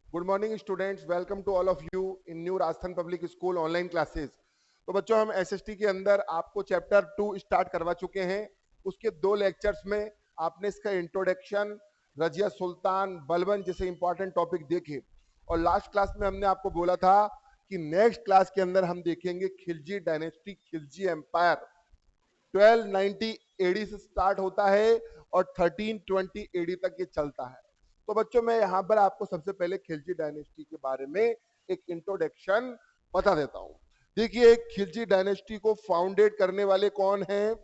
Good morning students, welcome to all of you in new Rajasthan public school online classes. तो बच्चों, हम SST के अंदर आपको चैप्टर 2 स्टार्ट करवा चुके हैं। उसके 2 लेक्चर्स में आपने इसका इंट्रोडक्शन, रजिया सुल्तान, बलबन जैसे इंपॉर्टेंट टॉपिक देखे। और लास्ट क्लास में हमने आपको बोला था कि नेक्स्ट क्लास के अंदर हम देखेंगे Khilji dynasty, Khilji empire. 1290 AD से स्टार्ट होता है और 1320 एडी तक ये चलता है। तो बच्चों, मैं यहाँ पर आपको सबसे पहले खिलजी डायनेस्टी के बारे में एक इंट्रोडक्शन बता देता हूँ। देखिए, खिलजी डायनेस्टी को फाउंडेड करने वाले कौन हैं?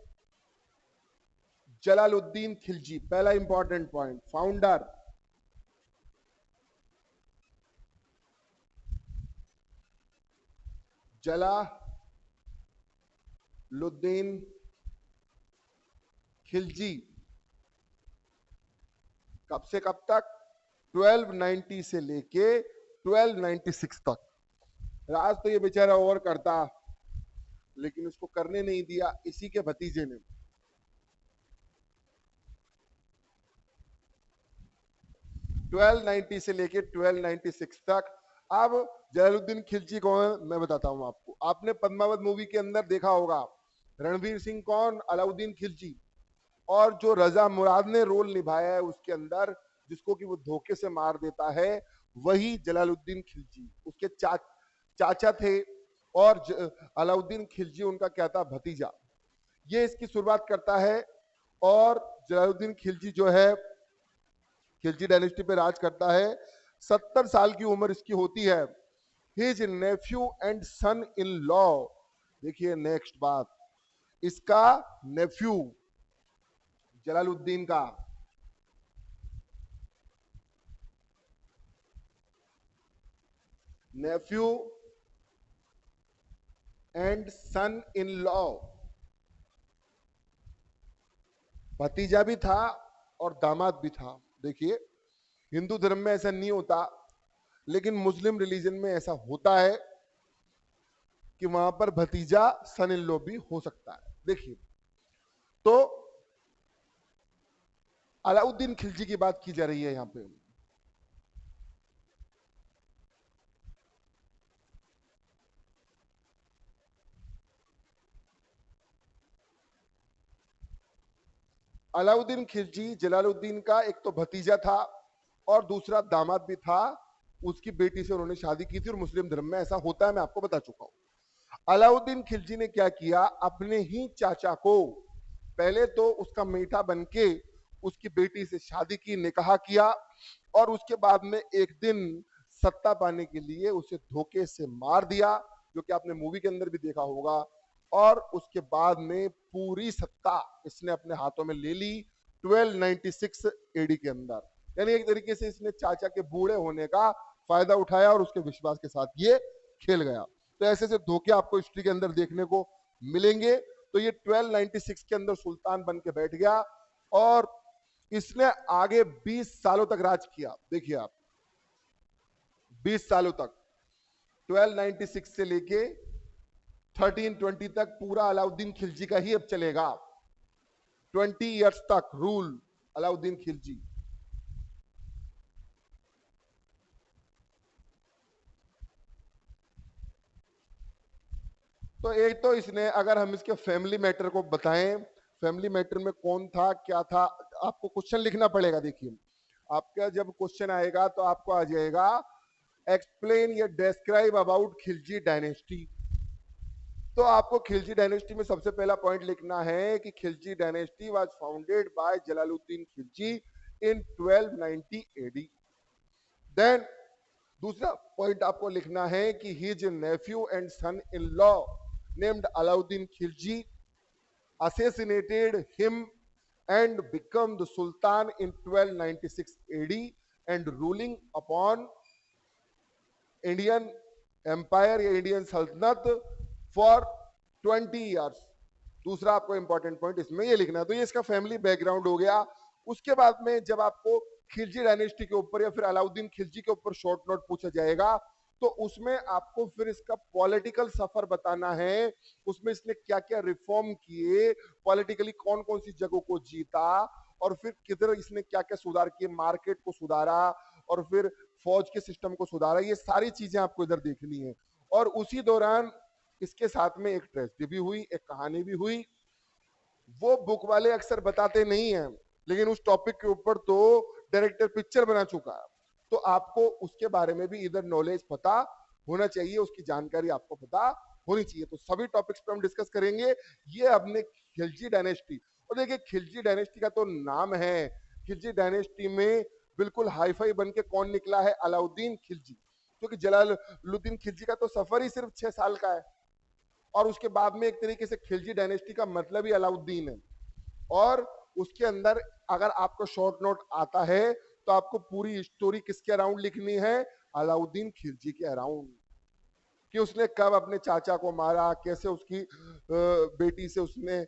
जलालुद्दीन खिलजी, पहला important point, founder. Jalaluddin Khilji. कब से कब तक? 1290 से लेके 1296 तक। राज तो ये बेचारा और करता, लेकिन उसको करने नहीं दिया इसी के भतीजे ने। 1290 से लेके 1296 तक। अब जलालुद्दीन खिलजी कौन, मैं बताता हूं आपको। आपने पद्मावत मूवी के अंदर देखा होगा, रणवीर सिंह कौन? अलाउद्दीन खिलजी। और जो रजा मुराद ने रोल निभाया है उसके अंदर, जिसको कि वो धोखे से मार देता है, वही जलालुद्दीन खिलजी उसके चाचा थे। और अलाउद्दीन खिलजी उनका क्या था? भतीजा। ये इसकी शुरुआत करता है। और जलालुद्दीन खिलजी जो है, खिलजी डायनेस्टी पे राज करता है। 70 साल की उम्र इसकी होती है। His nephew and son in law. देखिए नेक्स्ट बात, इसका नेफ्यू जलालुद्दीन का nephew and son in law, भतीजा भी था और दामाद भी था। देखिए, हिंदू धर्म में ऐसा नहीं होता, लेकिन मुस्लिम रिलीजन में ऐसा होता है कि वहां पर भतीजा सन इन लॉ भी हो सकता है। देखिए, तो अलाउद्दीन खिलजी की बात की जा रही है यहां पे। अलाउद्दीन खिलजी जलालुद्दीन का एक तो भतीजा था और दूसरा दामाद भी था। उसकी बेटी से उन्होंने शादी की थी और मुस्लिम धर्म में ऐसा होता है, मैं आपको बता चुका हूं। अलाउद्दीन खिलजी ने क्या किया, अपने ही चाचा को पहले तो उसका मीठा बनके उसकी बेटी से शादी की, निकाह किया। और उसके बाद में एक दिन सत्ता पाने के लिए उसे धोखे से मार दिया, जो कि आपने मूवी के अंदर भी देखा होगा। और उसके बाद में पूरी सत्ता इसने अपने हाथों में ले ली 1296 एडी के अंदर। यानी एक तरीके से इसने चाचा के बूढ़े होने का फायदा उठाया और उसके विश्वास के साथ ये खेल गया। तो ऐसे ऐसे धोखे आपको हिस्ट्री के अंदर देखने को मिलेंगे। तो ये 1296 के अंदर सुल्तान बन के बैठ गया और इसने आगे 20 सालों तक राज किया। देखिए आप, 20 सालों तक, 1296 से लेके 1320 तक पूरा अलाउद्दीन खिलजी का ही अब चलेगा। 20 इयर्स तक रूल अलाउद्दीन खिलजी। तो एक तो इसने, अगर हम इसके फैमिली मैटर को बताएं, फैमिली मैटर में कौन था, क्या था, आपको क्वेश्चन लिखना पड़ेगा। देखिए, आपका जब क्वेश्चन आएगा तो आपको आ जाएगा, एक्सप्लेन या डिस्क्राइब अबाउट खिलजी डायनेस्टी। तो आपको खिलजी डायनेस्टी में सबसे पहला पॉइंट लिखना है कि Khilji dynasty was founded by Jalaluddin Khilji in 1290 AD. Then दूसरा पॉइंट आपको लिखना है कि his nephew and son in law named Alauddin Khilji assassinated him and become the sultan in 1296 AD and ruling upon Indian empire या इंडियन सल्तनत फॉर 20 इयर्स। दूसरा आपको important point इसमें ये लिखना है। तो ये इसका फैमिली बैकग्राउंड हो गया। उसके बाद में जब आपको खिलजी डायनेस्टी के ऊपर या फिर अलाउद्दीन खिलजी के ऊपर शॉर्ट नोट पूछा जाएगा, तो उसमें आपको फिर इसका पॉलिटिकल सफर बताना है। उसमें इसने क्या क्या रिफॉर्म किए, पॉलिटिकली कौन कौन सी जगहों को जीता, और फिर किधर इसने क्या क्या सुधार किए, मार्केट को सुधारा, और फिर फौज के सिस्टम को सुधारा, ये सारी चीजें आपको इधर देखनी है। और उसी दौरान इसके साथ में एक ट्रेजेडी भी हुई, एक कहानी भी हुई। वो बुक वाले अक्सर बताते नहीं हैं, लेकिन उस टॉपिक के ऊपर तो डायरेक्टर पिक्चर बना चुका है, तो आपको उसके बारे में भी इधर नॉलेज पता होना चाहिए, उसकी जानकारी आपको पता होनी चाहिए। तो सभी टॉपिक्स पे हम डिस्कस करेंगे। ये अपने खिलजी डायनेस्टी, और देखिए खिलजी डायनेस्टी का तो नाम है, खिलजी डायनेस्टी में बिल्कुल हाईफाई बन के कौन निकला है? अलाउद्दीन खिलजी। क्योंकि जलालुद्दीन खिलजी का तो सफर ही सिर्फ 6 साल का है, और उसके बाद में एक तरीके से खिलजी डायनेस्टी का मतलब ही अलाउद्दीन है। और उसके अंदर अगर आपको शॉर्ट नोट आता है तो आपको पूरी स्टोरी किसके अराउंड लिखनी है? अलाउद्दीन खिलजी के अराउंड, कि उसने कब अपने चाचा को मारा, कैसे उसकी बेटी से उसने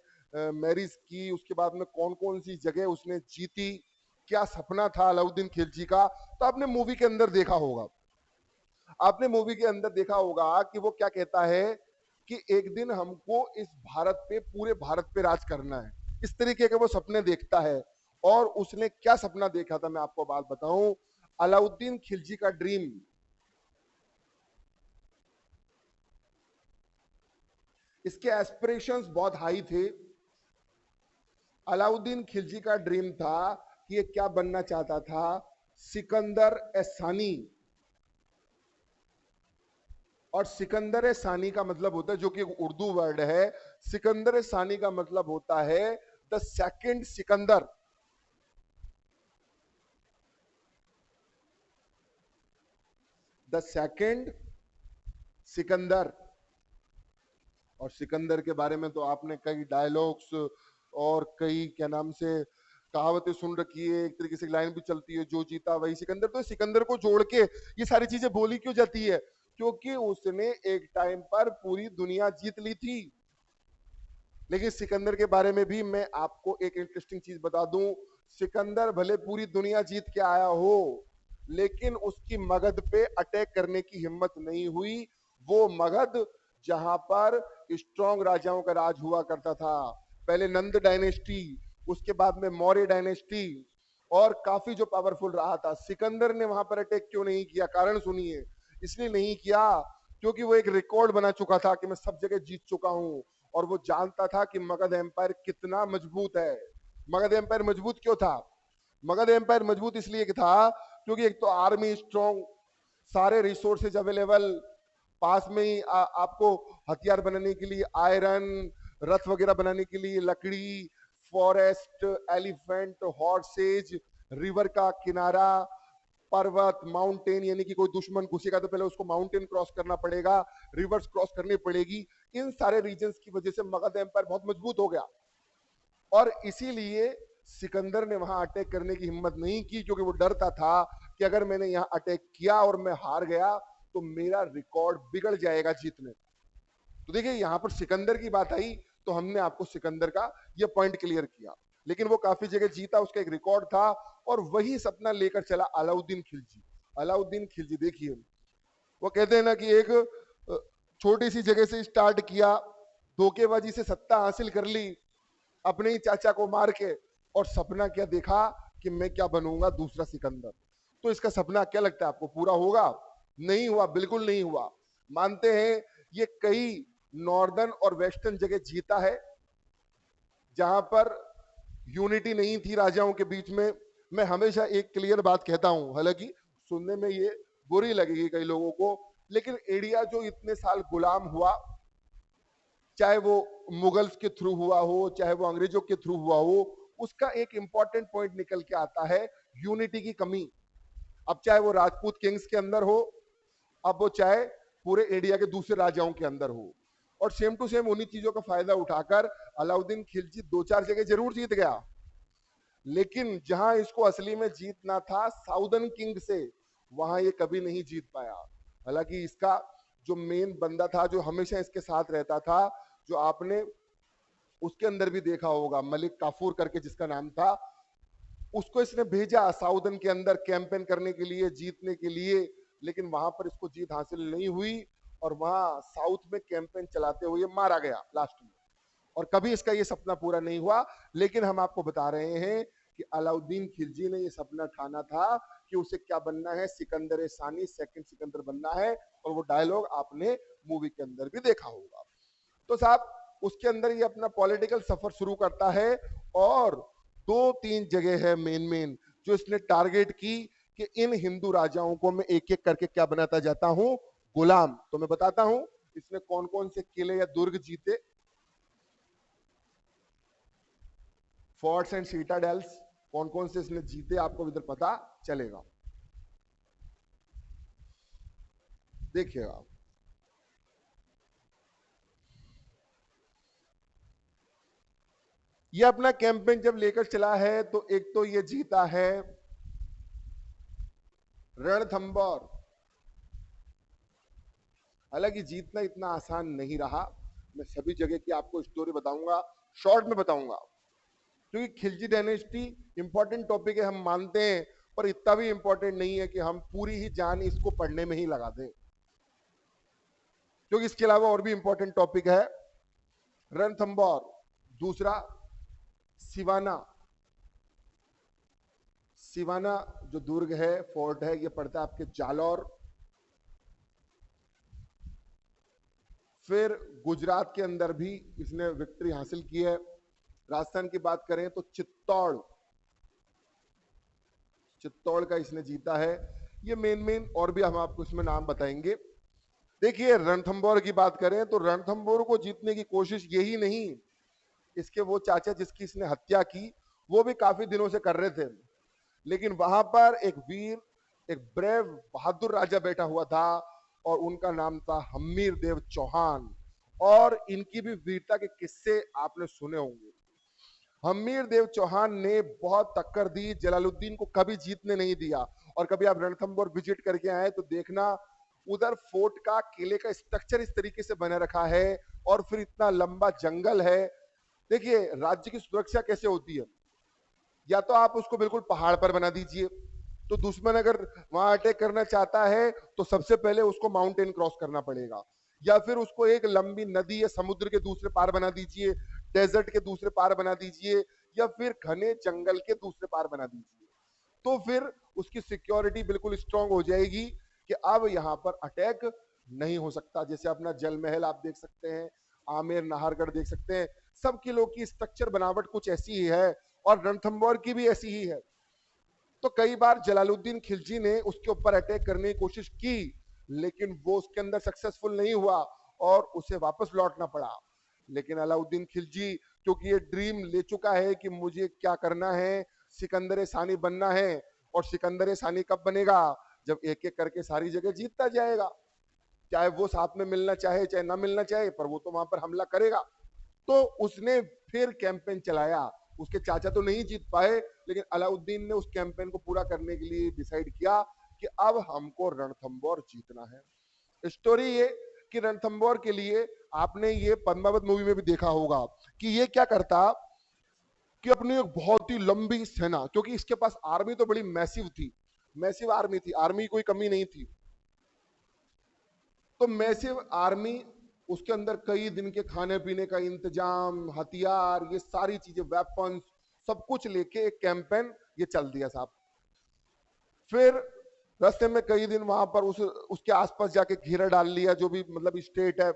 मैरिज की, उसके बाद में कौन कौन सी जगह उसने जीती, क्या सपना था अलाउद्दीन खिलजी का। तो आपने मूवी के अंदर देखा होगा, आपने मूवी के अंदर देखा होगा कि वो क्या कहता है कि एक दिन हमको इस भारत पे, पूरे भारत पे राज करना है, इस तरीके के वो सपने देखता है। और उसने क्या सपना देखा था मैं आपको बात बताऊं। अलाउद्दीन खिलजी का ड्रीम, इसके एस्पिरेशंस बहुत हाई थे। अलाउद्दीन खिलजी का ड्रीम था कि ये क्या बनना चाहता था? सिकंदर ए सानी। और सिकंदर ए सानी का मतलब होता है, जो कि एक उर्दू वर्ड है, सिकंदर ए सानी का मतलब होता है the second Sikandar. The second Sikandar. और सिकंदर के बारे में तो आपने कई डायलॉग्स और कई क्या नाम से कहावतें सुन रखी है, एक तरीके से लाइन भी चलती है, जो जीता वही सिकंदर। तो सिकंदर को जोड़ के ये सारी चीजें बोली क्यों जाती है? क्योंकि उसने एक टाइम पर पूरी दुनिया जीत ली थी। लेकिन सिकंदर के बारे में भी मैं आपको एक इंटरेस्टिंग चीज बता दूं। सिकंदर भले पूरी दुनिया जीत के आया हो, लेकिन उसकी मगध पे अटैक करने की हिम्मत नहीं हुई। वो मगध जहां पर स्ट्रॉन्ग राजाओं का राज हुआ करता था, पहले नंद डायनेस्टी, उसके बाद में मौर्य डायनेस्टी, और काफी जो पावरफुल रहा था, सिकंदर ने वहां पर अटैक क्यों नहीं किया? कारण सुनिए। इसलिए नहीं किया क्योंकि वो एक रिकॉर्ड बना चुका था कि मैं सब जगह जीत चुका हूं, और वो जानता था कि मगध एम्पायर कितना मजबूत है। मगध एम्पायर मजबूत क्यों था? मगध एम्पायर मजबूत इसलिए था क्योंकि एक तो आर्मी स्ट्रॉन्ग, सारे रिसोर्सेज अवेलेबल, पास में ही आपको हथियार बनाने के लिए आयरन, रथ वगैरह बनाने के लिए लकड़ी, फॉरेस्ट, एलिफेंट, हॉर्सेज, रिवर का किनारा, पर्वत, माउंटेन, यानी कि कोई दुश्मन घुसेगा तो पहले उसको माउंटेन क्रॉस करना पड़ेगा, रिवर्स क्रॉस करनी पड़ेगी। इन सारे रीजन्स की वजह से मगध एम्पायर बहुत मजबूत हो गया, और इसीलिए सिकंदर ने वहां अटैक करने की हिम्मत नहीं की, क्योंकि वो डरता था कि अगर मैंने यहां अटैक किया और मैं हार गया तो मेरा रिकॉर्ड बिगड़ जाएगा जीतने। तो देखिए यहां पर सिकंदर की बात आई, तो हमने आपको सिकंदर का ये पॉइंट क्लियर किया। लेकिन वो काफी जगह जीता, उसका एक रिकॉर्ड था, और वही सपना लेकर चला अलाउद्दीन खिलजी। अलाउद्दीन खिलजी देखिए, वो कहते हैं ना कि एक छोटी सी जगह से स्टार्ट किया, धोखेबाजी से सत्ता हासिल कर ली अपने ही चाचा को मार के, और सपना क्या देखा कि मैं क्या बनूंगा? दूसरा सिकंदर। तो इसका सपना क्या लगता है आपको पूरा होगा? नहीं हुआ, बिल्कुल नहीं हुआ। मानते हैं ये कई नॉर्दर्न और वेस्टर्न जगह जीता है जहां पर यूनिटी नहीं थी राजाओं के बीच में। मैं हमेशा एक क्लियर बात कहता हूं, हालांकि सुनने में ये बुरी लगेगी कई लोगों को, लेकिन इंडिया जो इतने साल गुलाम हुआ, चाहे वो मुगल्स के थ्रू हुआ हो, चाहे वो अंग्रेजों के थ्रू हुआ हो, उसका एक इंपॉर्टेंट पॉइंट निकल के आता है, यूनिटी की कमी। अब चाहे वो राजपूत किंग्स के अंदर हो, अब वो चाहे पूरे इंडिया के दूसरे राजाओं के अंदर हो, और सेम टू सेम उन्हीं चीजों का फायदा उठाकर अलाउद्दीन खिलजी 2-4 जगह जरूर जीत गया, लेकिन जहां इसको असली में जीतना था साउदर्न किंग से, वहां ये कभी नहीं जीत पाया। हालांकि इसका जो मेन बंदा था, जो हमेशा इसके साथ रहता था, जो आपने उसके अंदर भी देखा होगा, मलिक काफूर करके जिसका नाम था, उसको इसने भेजा साउदर्न के अंदर कैंपेन करने के लिए, जीतने के लिए, लेकिन वहां पर इसको जीत हासिल नहीं हुई, और वहां साउथ में कैंपेन चलाते हुए मारा गया लास्ट में, और कभी इसका ये सपना पूरा नहीं हुआ। लेकिन हम आपको बता रहे हैं कि अलाउद्दीन खिलजी ने ये सपना ठाना था कि उसे क्या बनना है, सिकंदर सानी सेकंड सिकंदर बनना है। और वो डायलॉग आपने मूवी के अंदर भी देखा होगा। तो साहब उसके अंदर ये अपना पॉलिटिकल सफर शुरू करता है और दो तीन जगह है मेन मेन जो इसने टारगेट की कि इन हिंदू राजाओं को मैं एक एक करके क्या बनाता जाता हूं, गुलाम। तो मैं बताता हूं इसने कौन कौन से किले या दुर्ग जीते, फोर्ट्स एंड सीटाडेल्स कौन कौन से इसने जीते, आपको इधर पता चलेगा। देखिएगा ये अपना कैंपेन जब लेकर चला है तो एक तो ये जीता है रणथंबोर। हालांकि जीतना इतना आसान नहीं रहा, मैं सभी जगह की आपको स्टोरी बताऊंगा, शॉर्ट में बताऊंगा, क्योंकि खिलजी डायनेस्टी इंपॉर्टेंट टॉपिक है, हम मानते हैं, पर इतना भी इंपॉर्टेंट नहीं है कि हम पूरी ही जान इसको पढ़ने में ही लगा दें, क्योंकि इसके अलावा और भी इंपॉर्टेंट टॉपिक है रणथंबोर। दूसरा सिवाना, सिवाना जो दुर्ग है, फोर्ट है, ये पड़ता है आपके जालौर। फिर गुजरात के अंदर भी इसने विक्ट्री हासिल की है। राजस्थान की बात करें तो चित्तौड़, चित्तौड़ का इसने जीता है। ये मेन मेन और भी हम आपको इसमें नाम बताएंगे। देखिए रणथंबोर की बात करें तो रणथंबोर को जीतने की कोशिश यही नहीं, इसके वो चाचा जिसकी इसने हत्या की वो भी काफी दिनों से कर रहे थे, लेकिन वहां पर एक वीर, एक ब्रेव बहादुर राजा बैठा हुआ था और उनका नाम था हम्मीर देव चौहान। और इनकी भी वीरता के किस्से आपने सुने होंगे। हम्मीर देव चौहान ने बहुत टक्कर दी, जलालुद्दीन को कभी जीतने नहीं दिया। और कभी आप रणथंबोर विजिट करके आए तो देखना उधर फोर्ट का, किले का स्ट्रक्चर इस तरीके से बना रखा है और फिर इतना लंबा जंगल है। देखिए राज्य की सुरक्षा कैसे होती है, या तो आप उसको बिल्कुल पहाड़ पर बना दीजिए, तो दुश्मन अगर वहां अटैक करना चाहता है तो सबसे पहले उसको माउंटेन क्रॉस करना पड़ेगा, या फिर उसको एक लंबी नदी या समुद्र के दूसरे पार बना दीजिए, डेजर्ट के दूसरे पार बना दीजिए, या फिर घने जंगल के दूसरे पार बना दीजिए। तो फिर उसकी सिक्योरिटी बिल्कुल स्ट्रांग हो जाएगी कि अब यहाँ पर अटैक नहीं हो सकता। जैसे अपना जल महल आप देख सकते हैं, आमेर नाहरगढ़ देख सकते हैं, सब किलों की स्ट्रक्चर बनावट कुछ ऐसी ही है और रणथंबोर की भी ऐसी ही है। तो कई बार जलालुद्दीन खिलजी ने उसके ऊपर अटैक करने की कोशिश की, लेकिन वो उसके अंदर सक्सेसफुल नहीं हुआ और उसे वापस लौटना पड़ा। लेकिन अलाउद्दीन खिलजी क्योंकि ये ड्रीम ले चुका है कि मुझे क्या करना है, सिकंदर सानी बनना है, और सिकंदर सानी कब बनेगा, जब एक एक करके सारी जगह जीतता जाएगा, चाहे वो साथ में मिलना चाहे चाहे ना मिलना चाहे, पर वो तो वहां पर हमला करेगा। तो उसने फिर कैंपेन चलाया। उसके चाचा तो नहीं जीत पाए, लेकिन अलाउद्दीन ने उस कैंपेन को पूरा करने के लिए डिसाइड किया कि अब हमको रणथंबोर जीतना है। स्टोरी ये कि रणथंबोर के लिए आपने ये पद्मावत मूवी में भी देखा होगा कि ये क्या करता कि अपनी एक बहुत ही लंबी सेना, क्योंकि इसके पास आर्मी तो बड़ी मैसिव थी, मैसिव आर्मी थी, आर्मी की कोई कमी नहीं थी, तो मैसिव आर्मी, उसके अंदर कई दिन के खाने पीने का इंतजाम, हथियार, ये सारी चीजें, वेपन्स, सब कुछ लेके एक कैंपेन ये चल दिया साहब। फिर रास्ते में कई दिन वहां पर उसके आसपास जाके घेरा डाल लिया, जो भी मतलब स्टेट है।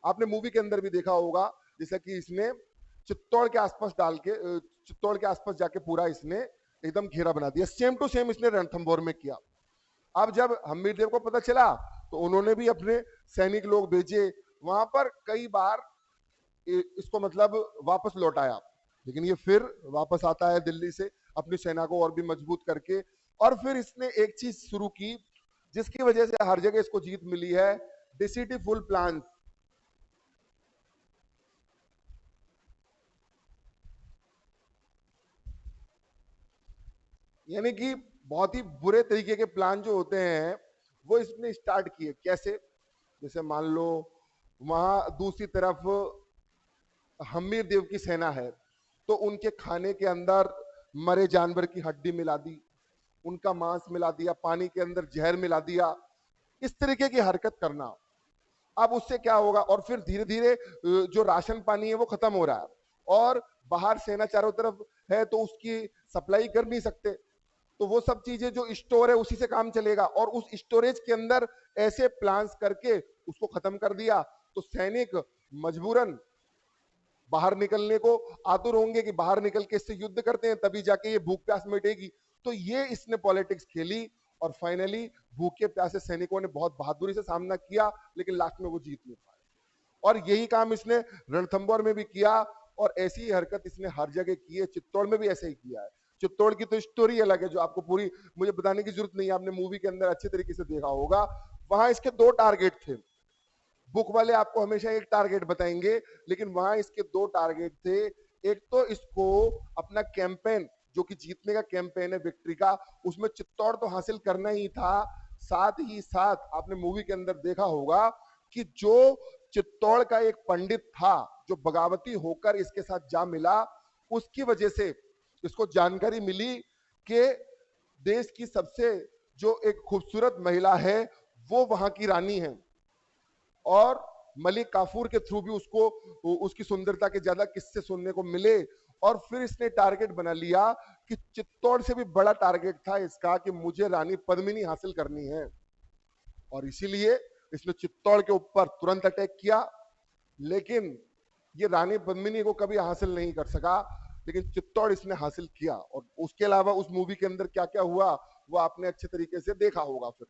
आपने मूवी के अंदर भी देखा होगा, जैसा कि इसने चित्तौड़ के आसपास डाल के, चित्तौड़ के आसपास जाके पूरा इसने एकदम घेरा बना दिया। सेम टू सेम इसने रणथंबोर में किया। अब जब हम्मीर देव को पता चला तो उन्होंने भी अपने सैनिक लोग भेजे वहां पर, कई बार इसको मतलब वापस लौटाया, लेकिन ये फिर वापस आता है दिल्ली से अपनी सेना को और भी मजबूत करके। और फिर इसने एक चीज शुरू की जिसकी वजह से हर जगह इसको जीत मिली है, डिसीटिफुल प्लान। यानी कि बहुत ही बुरे तरीके के प्लान जो होते हैं वो इसने स्टार्ट किए। कैसे? जैसे मान लो वहां दूसरी तरफ हम्मीर देव की सेना है, तो उनके खाने के अंदर मरे जानवर की हड्डी मिला दी, उनका मांस मिला दिया, पानी के अंदर जहर मिला दिया, इस तरीके की हरकत करना। अब उससे क्या होगा, और फिर धीरे धीरे जो राशन पानी है वो खत्म हो रहा है और बाहर सेना चारों तरफ है तो उसकी सप्लाई कर नहीं सकते। तो वो सब चीजें जो स्टोर है उसी से काम चलेगा, और उस स्टोरेज के अंदर ऐसे प्लान्स करके उसको खत्म कर दिया तो सैनिक मजबूरन बाहर निकलने को आतुर होंगे कि बाहर निकल के इससे युद्ध करते हैं, तभी जाके ये भूख प्यास मिटेगी। तो ये इसने पॉलिटिक्स खेली और फाइनली भूखे प्यासे सैनिकों ने बहुत बहादुरी से सामना किया, लेकिन लास्ट में वो जीत नहीं पाए। और यही काम इसने रणथंबोर में भी किया, और ऐसी ही हरकत इसने हर जगह की है। चित्तौड़ में भी ऐसे ही किया है। चित्तौड़ की तो स्टोरी अलग है, जो आपको पूरी मुझे बताने की जरूरत नहीं है, आपने मूवी के अंदर अच्छे तरीके से देखा होगा। वहां इसके दो टारगेट थे। बुक वाले आपको हमेशा एक टारगेट बताएंगे, लेकिन वहां इसके दो टारगेट थे। एक तो इसको अपना कैंपेन, जो कि जीतने का कैंपेन है विक्ट्री का, उसमें चित्तौड़ तो हासिल करना ही था। साथ ही साथ आपने मूवी के अंदर देखा होगा कि जो चित्तौड़ का एक पंडित था जो बगावती होकर इसके साथ जा मिला, उसकी वजह से इसको जानकारी मिली कि देश की सबसे जो एक खूबसूरत महिला है वो वहां की रानी है, और मलिक काफूर के थ्रू भी उसको उसकी सुंदरता के ज्यादा किस्से सुनने को मिले। और फिर इसने टारगेट बना लिया कि चित्तौड़ से भी बड़ा टारगेट था इसका कि मुझे रानी पद्मिनी हासिल करनी है, और इसीलिए इसने चित्तौड़ के ऊपर तुरंत अटैक किया। लेकिन ये रानी पद्मिनी को कभी हासिल नहीं कर सका, लेकिन चित्तौड़ इसने हासिल किया। और उसके अलावा उस मूवी के अंदर क्या क्या हुआ वो आपने अच्छे तरीके से देखा होगा। फिर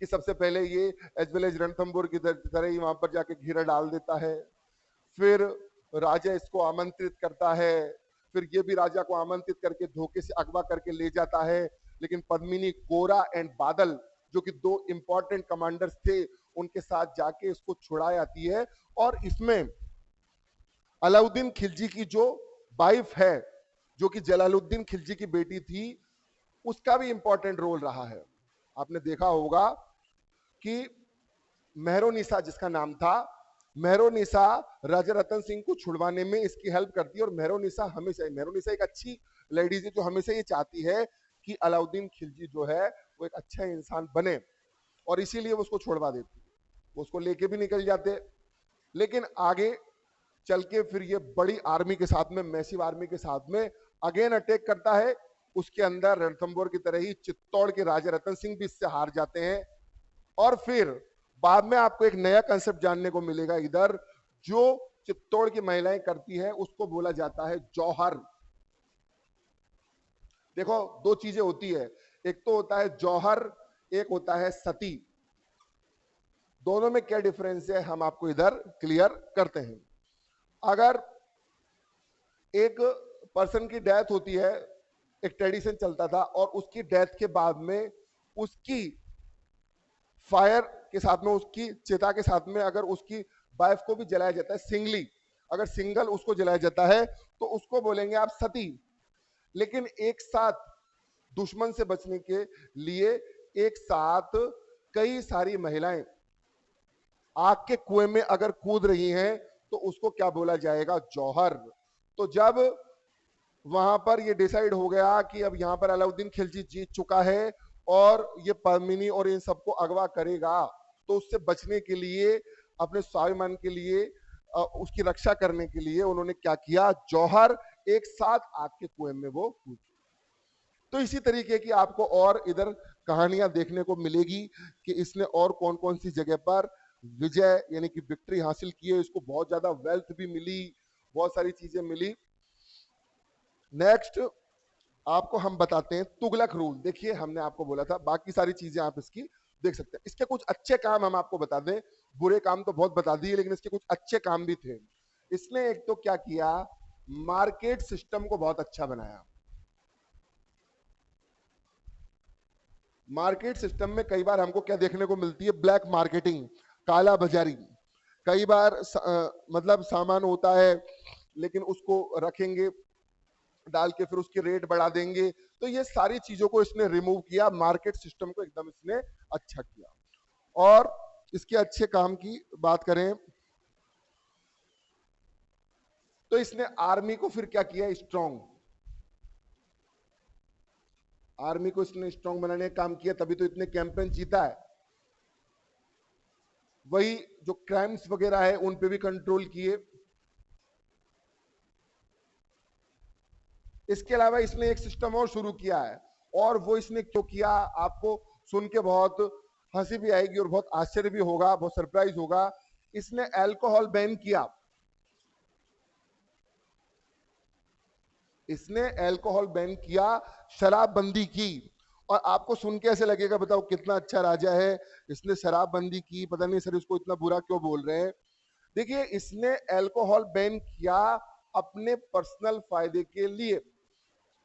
कि सबसे पहले ये एज वेल एज रणथंबोर की तरह ही वहां पर जाके घेरा डाल देता है। फिर राजा इसको आमंत्रित करता है, फिर ये भी राजा को आमंत्रित करके धोखे से अगवा करके ले जाता है। लेकिन पद्मिनी गोरा एंड बादल, जो कि दो इंपॉर्टेंट कमांडर्स थे, उनके साथ जाके इसको छुड़ा आती है। और इसमें अलाउद्दीन खिलजी की जो वाइफ है, जो कि जलालुद्दीन खिलजी की बेटी थी, उसका भी इंपॉर्टेंट रोल रहा है। आपने देखा होगा कि मेहरोनिसा जिसका नाम था, मेहरोनिसा राजा रतन सिंह को छुड़वाने में इसकी हेल्प करती है। और मेहरोनिसा एक अच्छी लेडीज है जो हमेशा ये चाहती है कि अलाउद्दीन खिलजी जो है वो एक अच्छा इंसान बने, और इसीलिए वो उसको छुड़वा देती। वो उसको लेके भी निकल जाते। लेकिन आगे चल के फिर ये बड़ी आर्मी के साथ में, मैसिव आर्मी के साथ में अगेन अटैक करता है। उसके अंदर रणथंबोर की तरह ही चित्तौड़ के राजा रतन सिंह भी इससे हार जाते हैं। और फिर बाद में आपको एक नया कंसेप्ट जानने को मिलेगा इधर, जो चित्तौड़ की महिलाएं करती है उसको बोला जाता है जौहर। देखो दो चीजें होती है, एक तो होता है जौहर, एक होता है सती। दोनों में क्या डिफरेंस है हम आपको इधर क्लियर करते हैं। अगर एक पर्सन की डेथ होती है, एक ट्रेडिशन चलता था, और उसकी डेथ के बाद में उसकी फायर के साथ में, उसकी चिता के साथ में अगर उसकी वाइफ को भी जलाया जाता है सिंगली, अगर सिंगल उसको जलाया जाता है तो उसको बोलेंगे आप सती। लेकिन एक साथ दुश्मन से बचने के लिए एक साथ कई सारी महिलाएं आग के कुएं में अगर कूद रही हैं तो उसको क्या बोला जाएगा, जौहर। तो जब वहां पर ये डिसाइड हो गया कि अब यहां पर अलाउद्दीन खिलजी जीत चुका है और ये पद्मिनी और इन सबको अगवा करेगा, तो उससे बचने के लिए, अपने स्वाभिमान के लिए, उसकी रक्षा करने के लिए उन्होंने क्या किया, जौहर एक साथ आग के कुएं में वो कूद। तो इसी तरीके की आपको और इधर कहानियां देखने को मिलेगी कि इसने और कौन कौन सी जगह पर विजय यानी कि विक्ट्री हासिल की है। इसको बहुत ज्यादा वेल्थ भी मिली, बहुत सारी चीजें मिली। नेक्स्ट आपको हम बताते हैं तुगलक रूल। देखिए हमने आपको बोला था, बाकी सारी चीजें आप इसकी देख सकते हैं। इसके कुछ अच्छे काम हम आपको बता दें, बुरे काम तो बहुत बता दिए, लेकिन इसके कुछ अच्छे काम भी थे। इसने एक तो क्या किया, मार्केट सिस्टम को बहुत अच्छा बनाया। मार्केट सिस्टम में कई बार हमको क्या देखने को मिलती है, ब्लैक मार्केटिंग, काला बाजारी। कई बार मतलब सामान होता है लेकिन उसको रखेंगे डाल के फिर उसकी रेट बढ़ा देंगे। तो ये सारी चीजों को इसने रिमूव किया, मार्केट सिस्टम को एकदम इसने अच्छा किया। और इसके अच्छे काम की बात करें तो इसने आर्मी को फिर क्या किया, स्ट्रांग। आर्मी को इसने स्ट्रांग बनाने का काम किया, तभी तो इतने कैंपेन जीता है। वही जो क्राइम्स वगैरह है उन पे भी कंट्रोल किए। इसके अलावा इसने एक सिस्टम और शुरू किया है, और वो इसने क्यों किया, आपको सुन के बहुत हंसी भी आएगी और बहुत आश्चर्य भी होगा, बहुत सरप्राइज होगा। इसने अल्कोहल बैन किया, इसने अल्कोहल बैन किया, शराबबंदी की। और आपको सुन के ऐसे लगेगा बताओ कितना अच्छा राजा है, इसने शराबबंदी की, पता नहीं सर इसको इतना बुरा क्यों बोल रहे हैं। देखिए इसने अल्कोहल बैन किया अपने पर्सनल फायदे के लिए।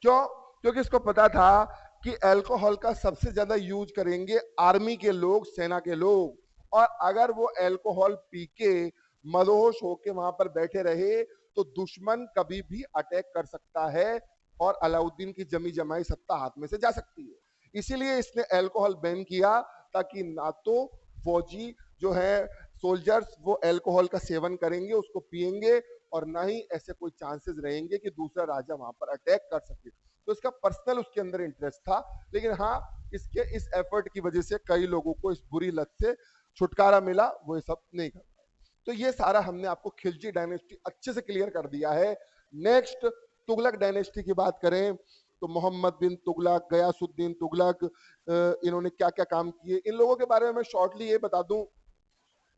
क्यों? क्योंकि इसको पता था कि अल्कोहल का सबसे ज्यादा यूज करेंगे आर्मी के लोग, सेना के लोग, और अगर वो अल्कोहल पी के मदहोश होके वहां पर बैठे रहे तो दुश्मन कभी भी अटैक कर सकता है और अलाउद्दीन की जमी जमाई सत्ता हाथ में से जा सकती है। इसीलिए इसने अल्कोहल बैन किया ताकि ना तो फौजी जो है सोल्जर्स वो अल्कोहल का सेवन करेंगे, उसको पिएंगे, और ना ही ऐसे कोई चांसेस रहेंगे कि दूसरा राजा वहां पर अटैक कर सके। तो इसका पर्सनल उसके अंदर इंटरेस्ट था, लेकिन हाँ इसके इस एफर्ट की वजह से कई लोगों को इस बुरी लत से छुटकारा मिला, वो ये सब नहीं कर। तो ये सारा हमने आपको खिलजी डायनेस्टी अच्छे से क्लियर कर दिया है। नेक्स्ट तुगलक डायनेस्टी की बात करें तो मोहम्मद बिन तुगलक, गयासुद्दीन तुगलक, इन्होंने क्या क्या काम किए, इन लोगों के बारे में मैं शॉर्टली ये बता दूं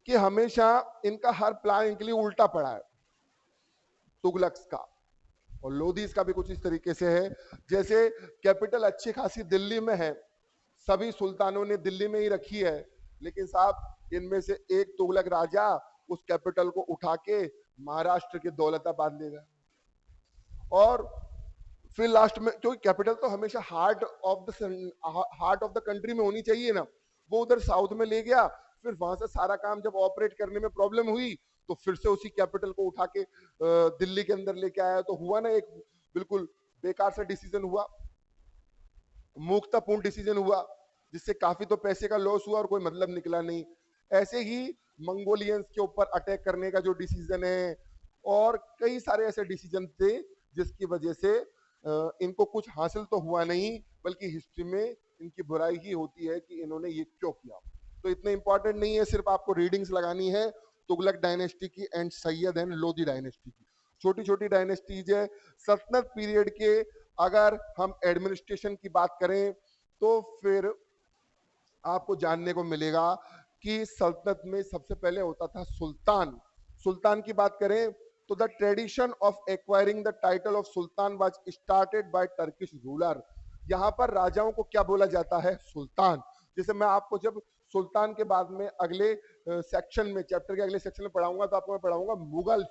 कि हमेशा इनका हर प्लान इनके लिए उल्टा पड़ा है। तुगलक्स का और लोदीज का भी कुछ इस तरीके से है, जैसे कैपिटल अच्छी खासी दिल्ली में है, सभी सुल्तानों ने दिल्ली में ही रखी है, लेकिन साहब इनमें से एक तुगलक राजा उस कैपिटल को उठा के महाराष्ट्र के दौलताबाद ले गया। और फिर लास्ट में, क्योंकि कैपिटल तो हमेशा हार्ट ऑफ द कंट्री में होनी चाहिए ना, वो उधर साउथ में ले गया। फिर वहां से सारा काम जब ऑपरेट करने में प्रॉब्लम हुई तो फिर से उसी कैपिटल को उठा के दिल्ली के अंदर लेके आया। तो हुआ ना एक बिल्कुल बेकार सा डिसीजन हुआ, मूर्खतापूर्ण डिसीजन हुआ, जिससे काफी तो पैसे का लॉस हुआ और कोई मतलब निकला नहीं। ऐसे ही मंगोलियंस के ऊपर अटैक करने का जो डिसीजन है, और कई सारे ऐसे डिसीजन थे जिसकी वजह से इनको कुछ हासिल तो हुआ नहीं, बल्कि हिस्ट्री में इनकी बुराई ही होती है कि इन्होंने ये क्यों किया। तो इतना इंपॉर्टेंट नहीं है, सिर्फ आपको रीडिंग्स लगानी है तुगलक डायनेस्टी की and Syed and Lodi dynasty की। छोटी छोटी डायनेस्टीज है। सल्तनत पीरियड के अगर हम एडमिनिस्ट्रेशन की बात करें तो फिर आपको जानने को मिलेगा कि सल्तनत में सबसे पहले होता था सुल्तान। सुल्तान की बात करें तो the tradition of acquiring the title of Sultan was started by Turkish ruler. यहाँ पर राजाओं को क्या बोला जाता है? सुल्तान। जैसे मैं आपको जब सुल्तान के बाद में अगले सेक्शन में, चैप्टर के अगले सेक्शन में पढ़ाऊंगा तो आपको मैं पढ़ाऊंगा मुगल।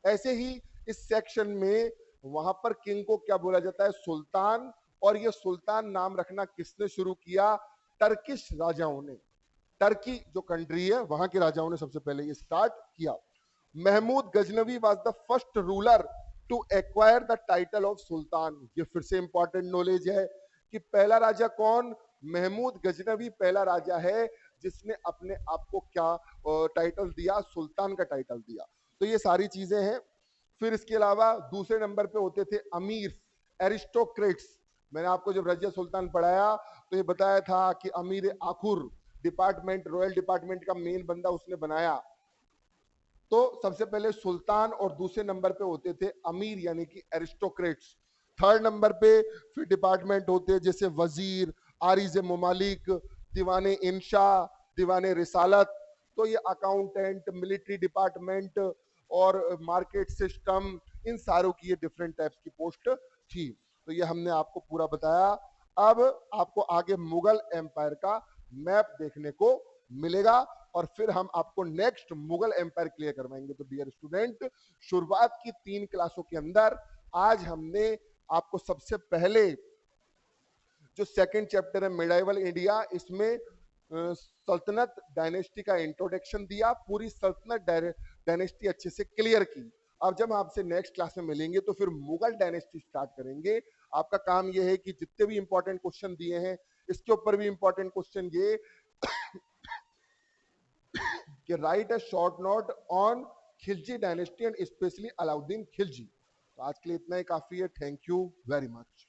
ऐसे ही इस सेक्शन में वहां पर किंग को क्या बोला जाता है? सुल्तान। और ये सुल्तान नाम रखना किसने शुरू किया? टर्किश राजाओं ने। टर्की जो कंट्री है वहां के राजाओं ने सबसे पहले ये स्टार्ट किया। Mahmud Ghaznavi was the first ruler to acquire the title of sultan. ये फिर से इंपॉर्टेंट नॉलेज है कि पहला राजा कौन? महमूद गजनवी पहला राजा है जिसने अपने आप को क्या टाइटल दिया? सुल्तान का टाइटल दिया। तो ये सारी चीजें हैं। फिर इसके अलावा दूसरे नंबर पे होते थे अमीर, एरिस्टोक्रेट्स। मैंने आपको जब रजिया सुल्तान पढ़ाया तो ये बताया था कि अमीर आखुर डिपार्टमेंट, रॉयल डिपार्टमेंट का मेन बंदा उसने बनाया। तो सबसे पहले सुल्तान और दूसरे नंबर पे होते थे अमीर यानी कि एरिस्टोक्रेट्स। थर्ड नंबर पे फिर डिपार्टमेंट होते जैसे वजीर, आरिज मुमालिक, दीवाने इंशा, दीवाने रिसालत। तो ये अकाउंटेंट, मिलिट्री डिपार्टमेंट और मार्केट सिस्टम, इन सारों की ये डिफरेंट टाइप्स की पोस्ट थी। तो ये हमने आपको पूरा बताया। अब आपको आगे मुगल एम्पायर का मैप देखने को मिलेगा और फिर हम आपको नेक्स्ट मुगल एम्पायर क्लियर करवाएंगे। तो डियर स्टूडेंट, शुरुआत की 3 क्लासों के अंदर आज हमने आपको सबसे पहले जो सेकंड चैप्टर है मिडाइवल इंडिया, इसमें सल्तनत डायनेस्टी का इंट्रोडक्शन दिया, पूरी सल्तनत डायनेस्टी अच्छे से क्लियर की। अब जब हम आपसे नेक्स्ट क्लास में मिलेंगे तो फिर मुगल डायनेस्टी स्टार्ट करेंगे। आपका काम यह है कि जितने भी इंपॉर्टेंट क्वेश्चन दिए हैं इसके ऊपर भी इंपॉर्टेंट क्वेश्चन ये कि right a short note on Khilji dynasty and specially Alauddin Khilji. तो आज के लिए इतना ही काफी है। Thank you very much.